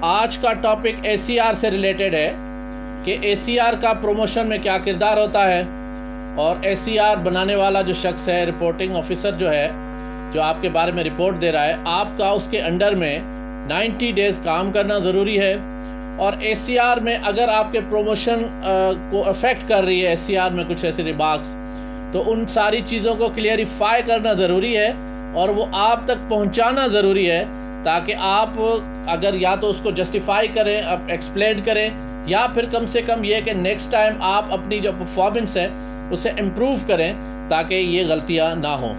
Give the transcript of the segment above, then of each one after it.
آج کا ٹاپک اے C R سے ریلیٹڈ ہے کہ اے سی آر کا پروموشن میں کیا کردار ہوتا ہے، اور اے سی آر بنانے والا جو شخص ہے، رپورٹنگ آفیسر جو ہے، جو آپ کے بارے میں رپورٹ دے رہا ہے، آپ کا اس کے انڈر میں 90 ڈیز کام کرنا ضروری ہے۔ اور اے سی آر میں اگر آپ کے پروموشن کو افیکٹ کر رہی ہے اے سی آر میں کچھ ایسے ریمارکس، تو ان ساری چیزوں کو کلیئریفائی کرنا ضروری ہے اور وہ آپ تک پہنچانا ضروری ہے، تاکہ آپ اگر یا تو اس کو جسٹیفائی کریں، ایکسپلین کریں، یا پھر کم سے کم یہ کہ نیکسٹ ٹائم آپ اپنی جو پرفارمنس ہے اسے امپروو کریں تاکہ یہ غلطیاں نہ ہوں۔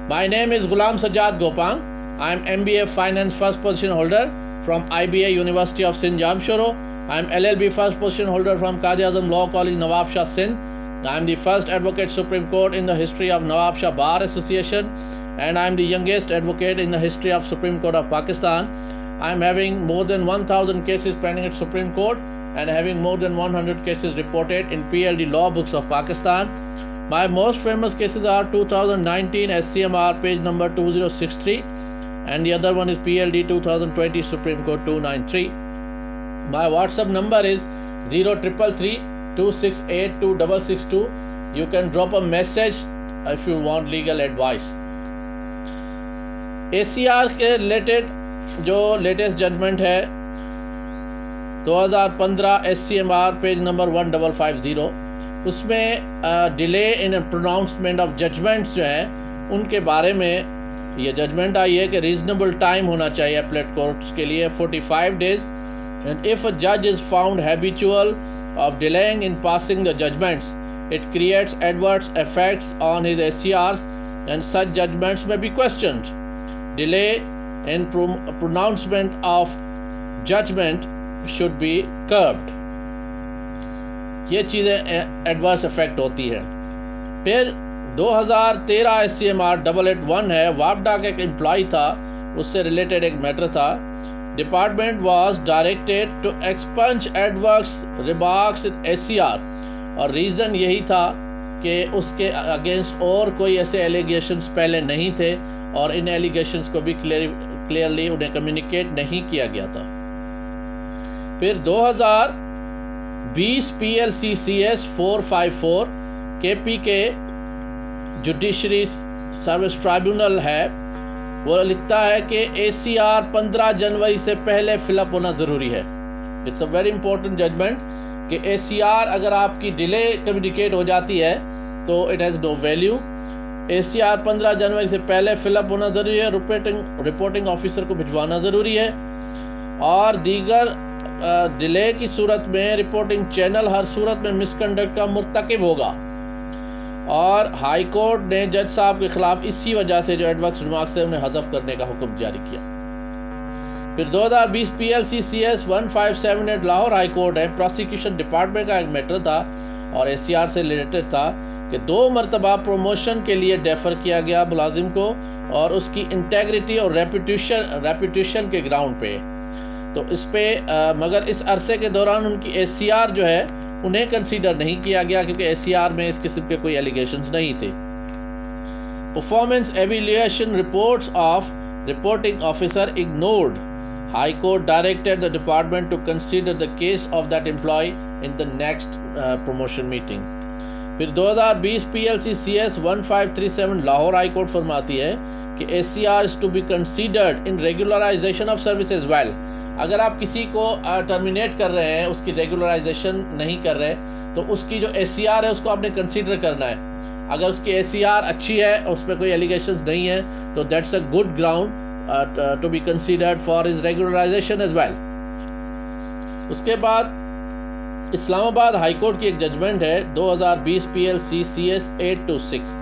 مائی name is Ghulam Sajjad Gopang. I am MBA finance first position holder from IBA university of Sindh Jamshoro. I am LLB first position holder from Quaid Azam law college Nawab Shah Sindh. I am the first advocate Supreme Court in the history of Nawab Shah Bar Association, and I am the youngest advocate in the history of Supreme Court of Pakistan. I am having more than 1,000 cases pending at Supreme Court and having more than 100 cases reported in PLD law books of Pakistan. My most famous cases are 2019 SCMR page number 2063, and the other one is PLD 2020 Supreme Court 293. My WhatsApp number is 0333 268 2662. You can drop a message if you want legal advice. ACR کے related جو latest judgment ہے 2015 SCMR page number 1550، اس میں delay in پروناؤنسمنٹ of judgements جو ہیں ان کے بارے میں یہ ججمنٹ آئی ہے کہ ریزنیبل ٹائم ہونا چاہیے اپلیٹ کورٹس کے لیے 45 days. And if a judge is found habitual of delaying in passing the judgments, it creates adverse effects on his ACRs, and such judgments may be questioned. Delay in pronouncement of judgment should be curbed. یہ چیزیں adverse effect ہوتی ہے۔ پھر 2013 SCMR 881 ہے، واپڈا کا ایک employee تھا، اس سے ریلیٹڈ ایک میٹر تھا۔ Department was directed to expunge adverse remarks in ACR، اور ریزن یہی تھا کہ اس کے اگینسٹ اور کوئی ایسے ایلیگیشنز پہلے نہیں تھے، اور ان ایلیگیشنز کو بھی کلیئرلی انہیں کمیونیکیٹ نہیں کیا گیا تھا۔ پھر 2020 PLC CS 454 KPK judiciary service tribunal ہے، وہ لکھتا ہے کہ ACR 15 جنوری سے پہلے فل اپ ہونا ضروری ہے۔ It's a very important judgment کہ ACR اگر آپ کی ڈیلے کمیونیکیٹ ہو جاتی ہے تو it has no value. ACR 15 جنوری سے پہلے فل اپ ہونا ضروری ہے، رپورٹنگ آفیسر کو بھجوانا ضروری ہے، اور دیگر ڈیلے کی صورت میں رپورٹنگ چینل ہر صورت میں مس کنڈکٹ کا مرتکب ہوگا۔ اور ہائی کورٹ نے جج صاحب کے خلاف اسی وجہ سے جو ایڈورس ریمارکس ہے انہیں حذف کرنے کا حکم جاری کیا۔ پھر 2020 PLC CS 1578 Lahore high court ہے، پروسیکیوشن ڈپارٹمنٹ کا ایک میٹر تھا اور ACR سے ریلیٹڈ تھا کہ 2 مرتبہ پروموشن کے لیے ڈیفر کیا گیا ملازم کو، اور اس کی انٹیگریٹی اور ریپوٹیشن کے گراؤنڈ پہ، تو اس پہ مگر اس عرصے کے دوران ان کی ACR جو ہے انہیں کنسیڈر نہیں کیا گیا، کیونکہ ACR میں اس قسم کے کوئی ایلیگیشنز نہیں تھے۔ Performance evaluation reports of reporting officer ignored. High court directed the department to consider the case of that employee in the next promotion meeting. پھر 2020 PLC CS 1537 Lahore high Court فرماتی ہے کہ ACR is to be considered in regularization of service as well۔ اگر آپ کسی کو terminate کر رہے ہیں، اس کی ریگولرائزیشن نہیں کر رہے، تو اس کی جو ACR ہے اس کو آپ نے کنسیڈر کرنا ہے۔ اگر اس کی ACR اچھی ہے، اس پہ کوئی ایلیگیشنز نہیں ہیں، تو that's a good ground to be considered for his regularization as well. اس کے بعد اسلام آباد ہائی کورٹ کی ایک ججمنٹ ہے 2020 PLC CS 826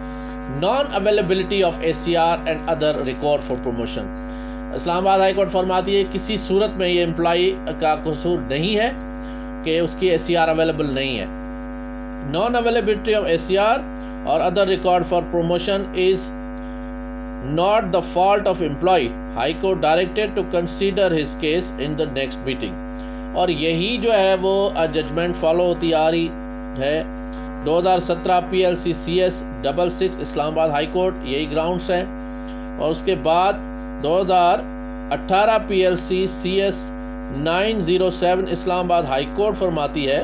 non availability of ACR and other record for promotion. Islamabad high Court فرماتی ہے کسی صورت میں یہ امپلائی کا قصور نہیں ہے کہ اس کی ACR اویلیبل نہیں ہے۔ نان اویلیبلٹی آف ACR اور other record for promotion is not the fault of employee. High court directed to consider his case in the next meeting, اور یہی جو ہے وہ ججمنٹ فالو ہوتی آ رہی ہے۔ 2017 PLC CS 66 اسلام آباد ہائی کورٹ، یہی گراؤنڈس ہیں۔ اور اس کے بعد 2018 PLC CS 907 اسلام آباد ہائی کورٹ فرماتی ہے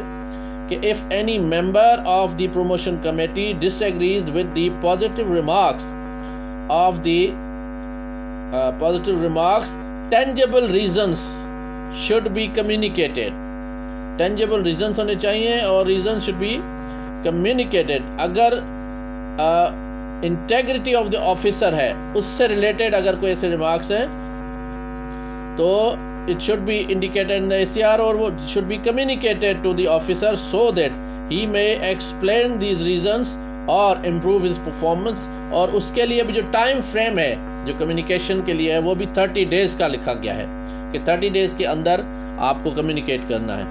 کہ if any member of the promotion committee disagrees with the positive remarks, tangible reasons should be communicated. Tangible reasons ہونے چاہیے اور reasons should be communicated. اگر integrity of the officer ہے اس سے related اگر کوئی ایسے remarks ہیں تو it should be indicated in the ACR or should be communicated to the officer so that he may explain these reasons or improve his performance. اور اس کے لیے بھی جو ٹائم فریم ہے جو کمیونیکیشن کے لیے ہے وہ بھی 30 days کا لکھا گیا ہے کہ 30 days کے اندر آپ کو کمیونیکیٹ کرنا ہے.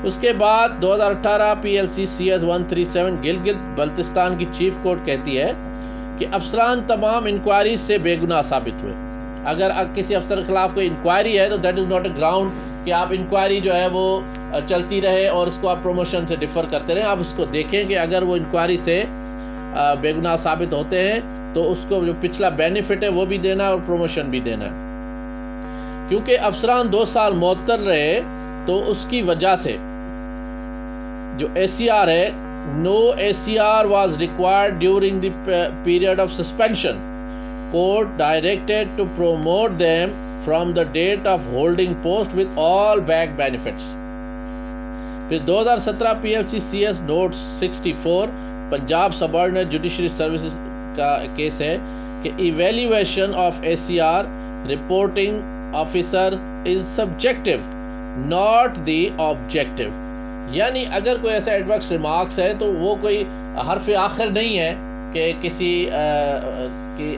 اس کے بعد 2018 PLC CS 137 گلگت بلتستان کی چیف کورٹ کہتی ہے کہ افسران تمام انکوائری سے بے گناہ ثابت ہوئے. اگر کسی افسر کے خلاف کوئی انکوائری ہے تو that is not a ground کہ آپ انکوائری جو ہے وہ چلتی رہے اور اس کو آپ پروموشن سے ڈیفر کرتے رہیں. آپ اس کو دیکھیں کہ اگر وہ انکوائری سے بے گناہ ثابت ہوتے ہیں تو اس کو جو پچھلا بینیفٹ ہے وہ بھی دینا ہے اور پروموشن بھی دینا ہے. کیونکہ افسران 2 سال معطل رہے تو اس کی وجہ سے جو ACR ہے no ACR was required during the period of suspension. Court directed to promote them from the date of holding post with all back benefits. پھر 2017 PLC CS Note 64 Punjab subordinate judiciary services کا case ہے کہ evaluation of ACR reporting officer is subjective not the objective. یعنی اگر کوئی ایسا adverse remarks ہے تو وہ کوئی حرف آخر نہیں ہے کہ کسی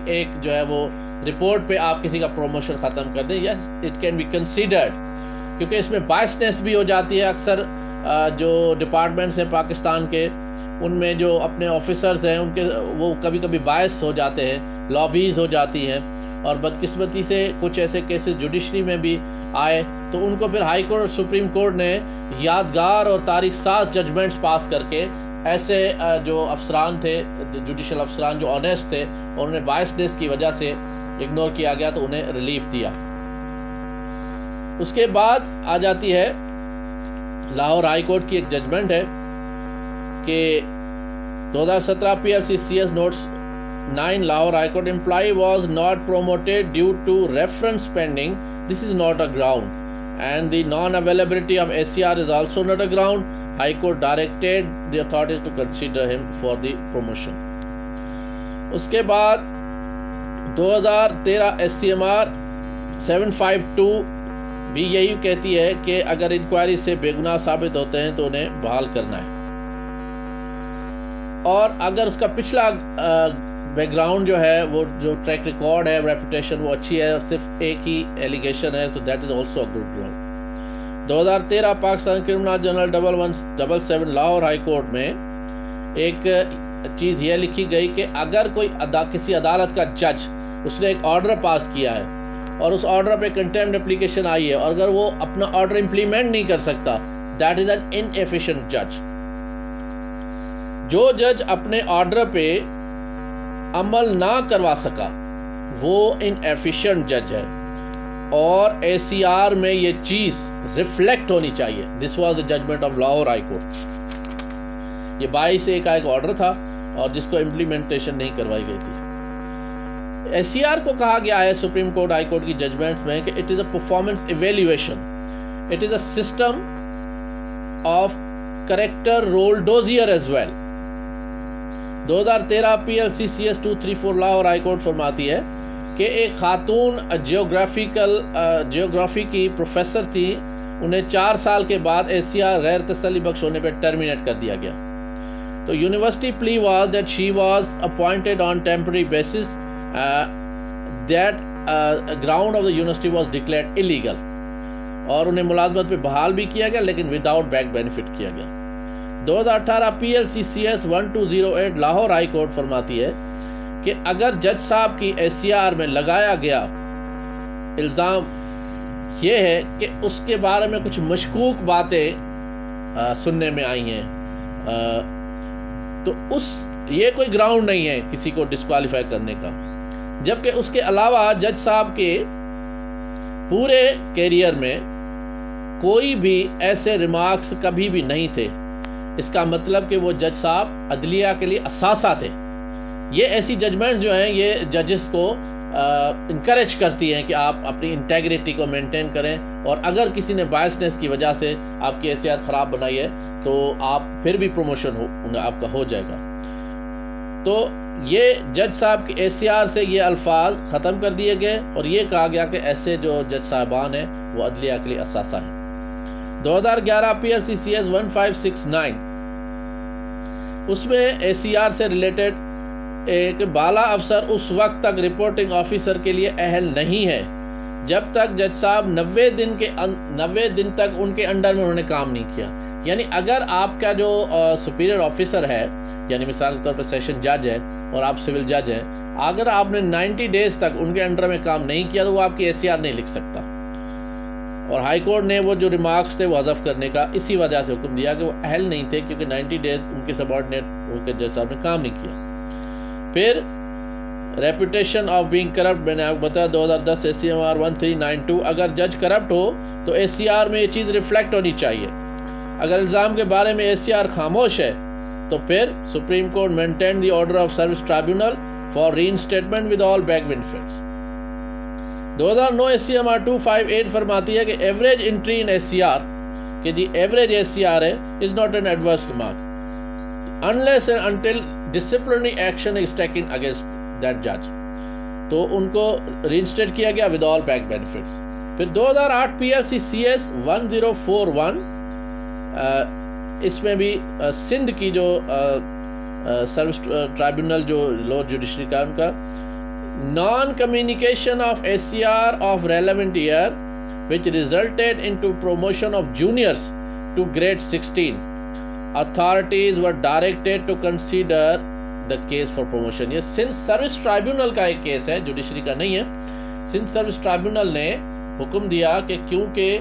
ایک جو ہے وہ رپورٹ پہ آپ کسی کا پروموشن ختم کر دیں. Yes it can be considered کیونکہ اس میں بائسنس بھی ہو جاتی ہے. اکثر جو ڈپارٹمنٹس ہیں پاکستان کے ان میں جو اپنے آفیسرز ہیں ان کے وہ کبھی کبھی باعث ہو جاتے ہیں, لابیز ہو جاتی ہیں, اور بدقسمتی سے کچھ ایسے کیسز جوڈیشری میں بھی آئے تو ان کو پھر ہائی کورٹ اور سپریم کورٹ نے یادگار اور تاریخ ساز ججمنٹس پاس کر کے ایسے جو افسران تھے جوڈیشل افسران جو آنیسٹ تھے اور انہیں بائسنس کی وجہ سے اگنور کیا گیا تو انہیں ریلیف دیا. اس کے بعد آ جاتی ہے لاہور ہائی کورٹ کی ایک ججمنٹ ہے کہ 2017 PLC CS Notes 9 Lahore High Court employee was not promoted due to reference pending. This is not a ground, and the non-availability of ACR is also not a ground. High Court directed the authorities to consider him for the promotion. اس کے بعد 2013 SCMR 752 بھی یہی کہتی ہے کہ اگر inquiry سے بے گناہ ثابت ہوتے ہیں تو انہیں بحال کرنا ہے, اور اگر اس کا پچھلا بیک گراؤنڈ جو ہے وہ جو ٹریک ریکارڈ ہے ریپوٹیشن وہ اچھی ہے اور صرف ایک ہی ایلیگیشن ہے تو that is also a good ground. 2013 Pakistan criminal general 1177 Lahore high court میں ایک چیز یہ لکھی گئی کہ اگر کوئی کسی عدالت کا جج اس نے ایک آرڈر پاس کیا ہے اور اس آرڈر پہ کنٹیمپٹ اپلیکیشن آئی ہے اور اگر وہ اپنا آرڈر امپلیمنٹ نہیں کر سکتا دیٹ از این انایفیشینٹ جج. جو جج اپنے آرڈر پہ عمل نہ کروا سکا وہ انایفیشینٹ جج ہے, اور ACR میں یہ چیز ریفلیکٹ ہونی چاہیے. This was the judgment of Lahore high Court. یہ 22 کا ایک آرڈر تھا اور جس کو امپلیمنٹیشن نہیں کروائی گئی تھی. ACR کو کہا گیا ہے سپریم کورٹ ہائی کورٹ کی ججمنٹس میں کہ it is a performance evaluation, it is a system of character roll dossier as well. 2013 PLC CS 234 Lahore high Court فرماتی ہے کہ ایک خاتون جیوگرافی کی پروفیسر تھی, انہیں 4 سال کے بعد ACR غیر تسلی بخش ہونے پہ ٹرمینیٹ کر دیا گیا. تو یونیورسٹی پلی was that she was appointed on temporary basis that ground of the university was declared illegal, اور انہیں ملازمت پہ بحال بھی کیا گیا لیکن وداؤٹ بیک بینیفٹ کیا گیا. 2018 PLC CS 1208 Lahore high Court فرماتی ہے کہ اگر جج صاحب کی ACR میں لگایا گیا الزام یہ ہے کہ اس کے بارے میں کچھ مشکوک باتیں سننے میں آئی ہیں تو یہ کوئی گراؤنڈ نہیں ہے کسی کو ڈسکوالیفائی کرنے کا, جبکہ اس کے علاوہ جج صاحب کے پورے کیریئر میں کوئی بھی ایسے ریمارکس کبھی بھی نہیں تھے. اس کا مطلب کہ وہ جج صاحب عدلیہ کے لیے اثاثہ تھے. یہ ایسی ججمنٹس جو ہیں یہ ججز کو انکریج کرتی ہیں کہ آپ اپنی انٹیگریٹی کو مینٹین کریں, اور اگر کسی نے بائسنس کی وجہ سے آپ کی حیثیت خراب بنائی ہے تو آپ پھر بھی پروموشن آپ کا ہو جائے گا. تو یہ جج صاحب کے ACR سے یہ الفاظ ختم کر دیے گئے اور یہ کہا گیا کہ ایسے جو جج صاحبان ہیں وہ عدلیہ کے لیے اثاثہ ہیں. 2011 PLC CS 1569 اس میں ACR سے ریلیٹڈ ایک بالا افسر اس وقت تک رپورٹنگ آفیسر کے لیے اہل نہیں ہے جب تک جج صاحب 90 دن تک ان کے انڈر میں انہوں نے کام نہیں کیا. یعنی اگر آپ کا جو سپیریئر آفیسر ہے, یعنی مثال کے طور پر سیشن جج ہے اور آپ سول جج ہیں, اگر آپ نے 90 ڈیز تک ان کے انڈر میں کام نہیں کیا تو وہ آپ کی ACR نہیں لکھ سکتا. اور ہائی کورٹ نے وہ جو ریمارکس تھے وہ حذف کرنے کا اسی وجہ سے حکم دیا کہ وہ اہل نہیں تھے کیونکہ 90 ڈیز ان کے سبارڈینیٹ ان کے جج صاحب نے کام نہیں کیا. پھر ریپوٹیشن آف بینگ کرپٹ میں نے آپ کو بتایا 2010 ACMR 1392 اگر جج کرپٹ ہو تو ACR میں یہ چیز ریفلیکٹ ہونی چاہیے. اگر الزام کے بارے میں ACR خاموش ہے تو پھر supreme court maintain the order of service tribunal for reinstatement with all back benefits. 2009 ACMR 258 فرماتی ہے کہ ایوریج انٹری ان ACR کہ جی ایوریج ACR ہے is not an adverse remark unless and until disciplinary action is taken against that judge. تو ان کو ری instead کیا گیا with all back benefits. پھر 2008 PLC CS 1041 اس میں بھی سندھ کی جو سروس ٹرائبیونل جو لوور جوڈیشری کا ان کا non communication of ACR of relevant year which resulted into promotion of juniors to grade 16. Authorities were directed to consider the case for promotion. یہ سندھ سروس ٹرائبیونل کا ایک کیس ہے, جوڈیشری کا نہیں ہے. سندھ سروس ٹرائبیونل نے حکم دیا کہ کیونکہ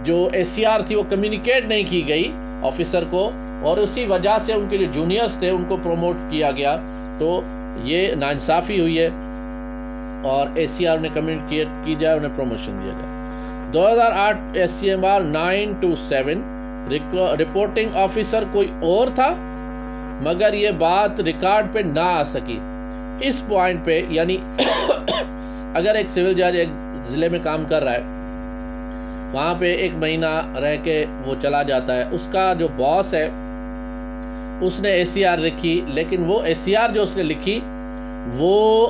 جو ACR تھی وہ کمیونیکیٹ نہیں کی گئی آفیسر کو اور اسی وجہ سے ان کے جو جونیئرز تھے ان کو پروموٹ کیا گیا, تو یہ ناانصافی ہوئی ہے اور ACR نے کمیونیکیٹ کی جائے, انہیں پروموشن دیا جائے. 2008 ACMR 927 رپورٹنگ آفیسر کوئی اور تھا مگر یہ بات ریکارڈ پہ نہ آ سکی. اس پوائنٹ پہ یعنی اگر ایک سول جج ایک ضلع میں کام کر رہا ہے, وہاں پہ 1 مہینہ رہ کے وہ چلا جاتا ہے, اس کا جو باس ہے اس نے ACR لکھی, لیکن وہ ACR جو اس نے لکھی وہ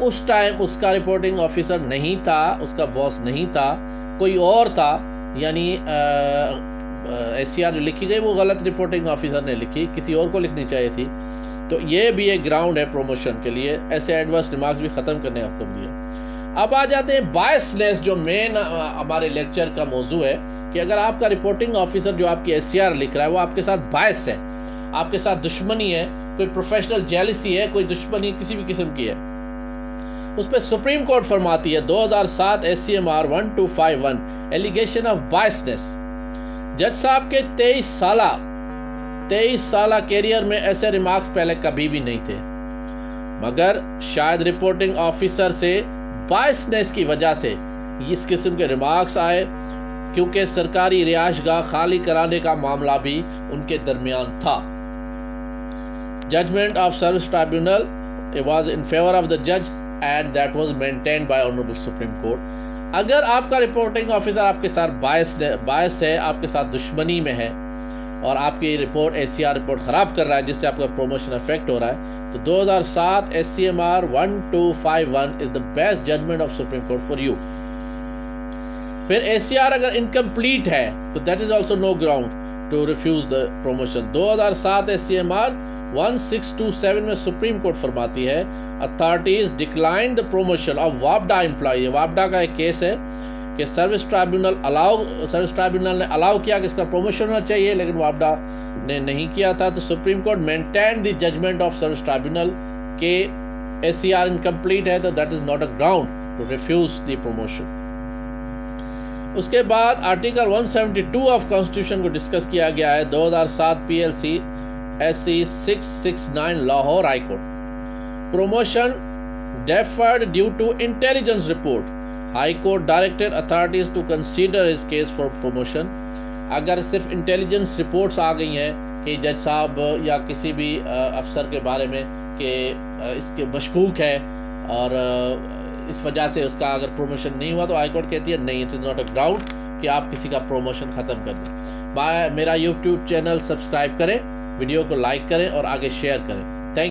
اس ٹائم اس کا رپورٹنگ آفیسر نہیں تھا, اس کا باس نہیں تھا, کوئی اور تھا. یعنی ACR جو لکھی گئی وہ غلط رپورٹنگ آفیسر نے لکھی, کسی اور کو لکھنی چاہیے تھی. تو یہ بھی ایک گراؤنڈ ہے پروموشن کے لیے. ایسے ایڈورس ریمارکس بھی ختم کرنے کا حکم دیا. اب آ جاتے ہیں بائسنس, جو مین ہمارے لیکچر کا موضوع ہے کہ اگر آپ کا رپورٹنگ آفیسر جو آپ کی ACR لکھ رہا ہے وہ آپ کے ساتھ بائس ہے, آپ کے ساتھ دشمنی ہے, کوئی پروفیشنل جیلسی ہے, کوئی دشمنی کسی بھی قسم کی ہے, اس پہ سپریم کورٹ فرماتی ہے 2007 ACMR 1251 ایلیگیشن آف بائسنس. جج صاحب کے 23 سالہ کیریئر میں ایسے ریمارکس پہلے کبھی بھی نہیں تھے, مگر شاید رپورٹنگ آفیسر سے بائسنس کی وجہ سے اس قسم کے ریمارکس آئے, کیونکہ سرکاری رہائش گاہ خالی کرانے کا معاملہ بھی ان کے درمیان تھا. Judgment of service tribunal was in favour of the جج and that was maintained by honourable supreme court. اگر آپ کا رپورٹنگ آفیسر آپ کے ساتھ باعث ہے, آپ کے ساتھ دشمنی میں ہے اور آپ کی رپورٹ ACR رپورٹ خراب کر رہا ہے جس سے آپ کا پروموشن افیکٹ ہو رہا ہے, تو 2007 ACMR 1251 is the best judgment of Supreme Court for you. پھر ACR اگر انکمپلیٹ ہے تو that is also no ground to refuse the promotion. 2007 ACMR 1627 میں سپریم کورٹ فرماتی ہے authorities declined the promotion of WAPDA employee. WAPDA کا ایک case ہے کہ سروس ٹرائبیونل نے الاؤ کیا کہ اس کا پروموشن ہونا چاہیے, لیکن WAPDA نے نہیں کیا تھا. تو supreme court maintain the judgment of service tribunal کہ ACR انکمپلیٹ ہے تو that is not a ground to refuse the promotion. اس کے بعد آرٹیکل 172 آف کانسٹیٹیوشن کو ڈسکس کیا گیا ہے 2007 PLC SC 669 Lahore high court. Promotion deferred due to intelligence report high court directed authorities to consider his case for promotion. اگر صرف intelligence reports آ گئی ہیں کہ جج صاحب یا کسی بھی افسر کے بارے میں کہ اس کے مشکوک ہے اور اس وجہ سے اس کا اگر پروموشن نہیں ہوا، تو ہائی کورٹ کہتی ہے نہیں، it is not a ground کہ آپ کسی کا پروموشن ختم کر دیں. میرا یوٹیوب چینل سبسکرائب کریں، ویڈیو کو لائک کریں اور آگے شیئر کریں.